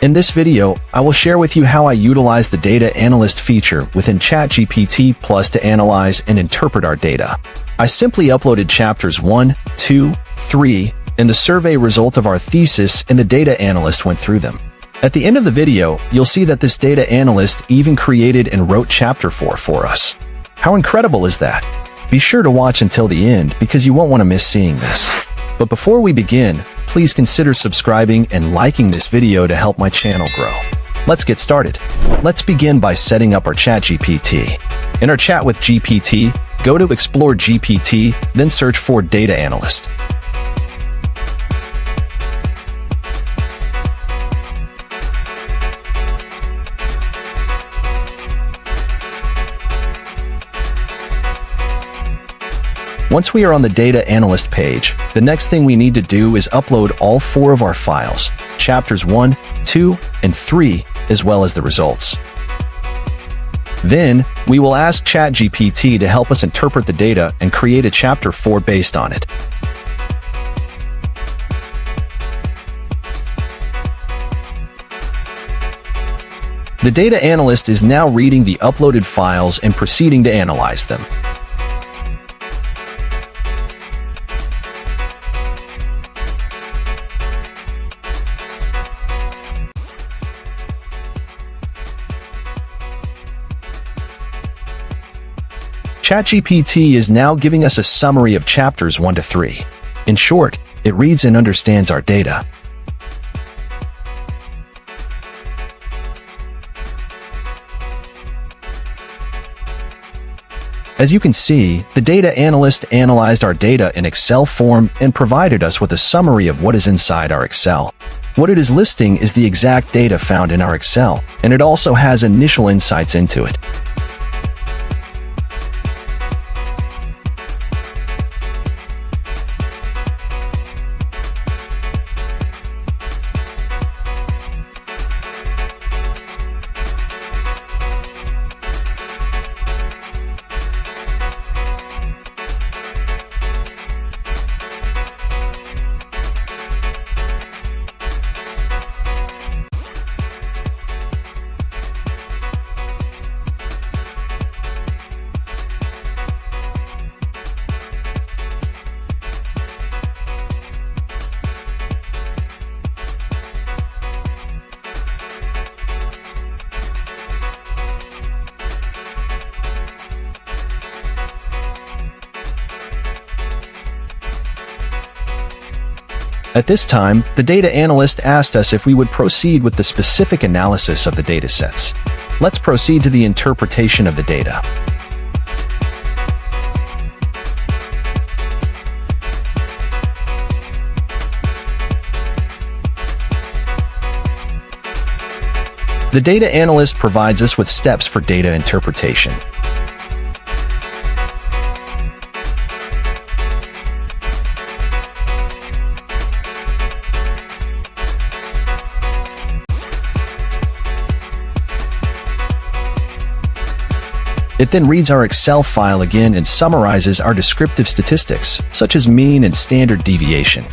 In this video, I will share with you how I utilize the data analyst feature within ChatGPT Plus to analyze and interpret our data. I simply uploaded chapters 1, 2, 3, and the survey result of our thesis, and the data analyst went through them. At the end of the video, you'll see that this data analyst even created and wrote chapter 4 for us. How incredible is that? Be sure to watch until the end because you won't want to miss seeing this. But before we begin, please consider subscribing and liking this video to help my channel grow. Let's get started. Let's begin by setting up our ChatGPT. In our chat with GPT, go to Explore GPT, then search for Data Analyst. Once we are on the Data Analyst page, the next thing we need to do is upload all 4 of our files, chapters 1, 2, and 3, as well as the results. Then, we will ask ChatGPT to help us interpret the data and create a chapter 4 based on it. The data analyst is now reading the uploaded files and proceeding to analyze them. ChatGPT is now giving us a summary of chapters 1 to 3. In short, it reads and understands our data. As you can see, the data analyst analyzed our data in Excel form and provided us with a summary of what is inside our Excel. What it is listing is the exact data found in our Excel, and it also has initial insights into it. At this time, the data analyst asked us if we would proceed with the specific analysis of the datasets. Let's proceed to the interpretation of the data. The data analyst provides us with steps for data interpretation. It then reads our Excel file again and summarizes our descriptive statistics, such as mean and standard deviation.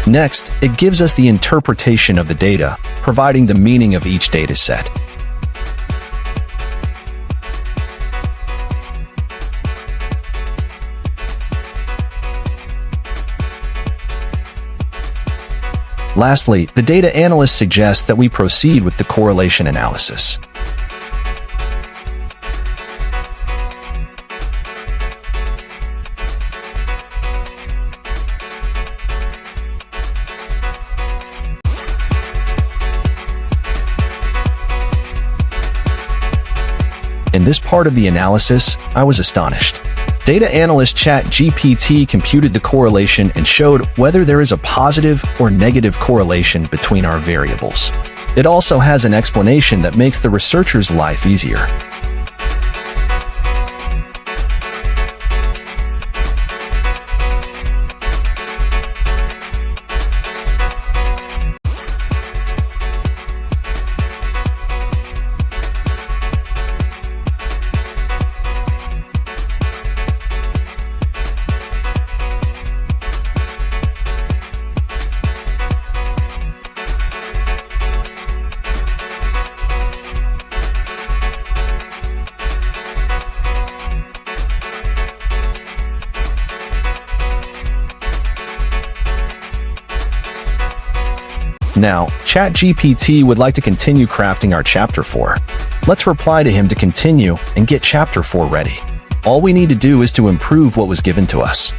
Next, it gives us the interpretation of the data, providing the meaning of each dataset. Lastly, the data analyst suggests that we proceed with the correlation analysis. In this part of the analysis, I was astonished. Data analyst ChatGPT computed the correlation and showed whether there is a positive or negative correlation between our variables. It also has an explanation that makes the researcher's life easier. Now, ChatGPT would like to continue crafting our Chapter 4. Let's reply to him to continue and get Chapter 4 ready. All we need to do is to improve what was given to us.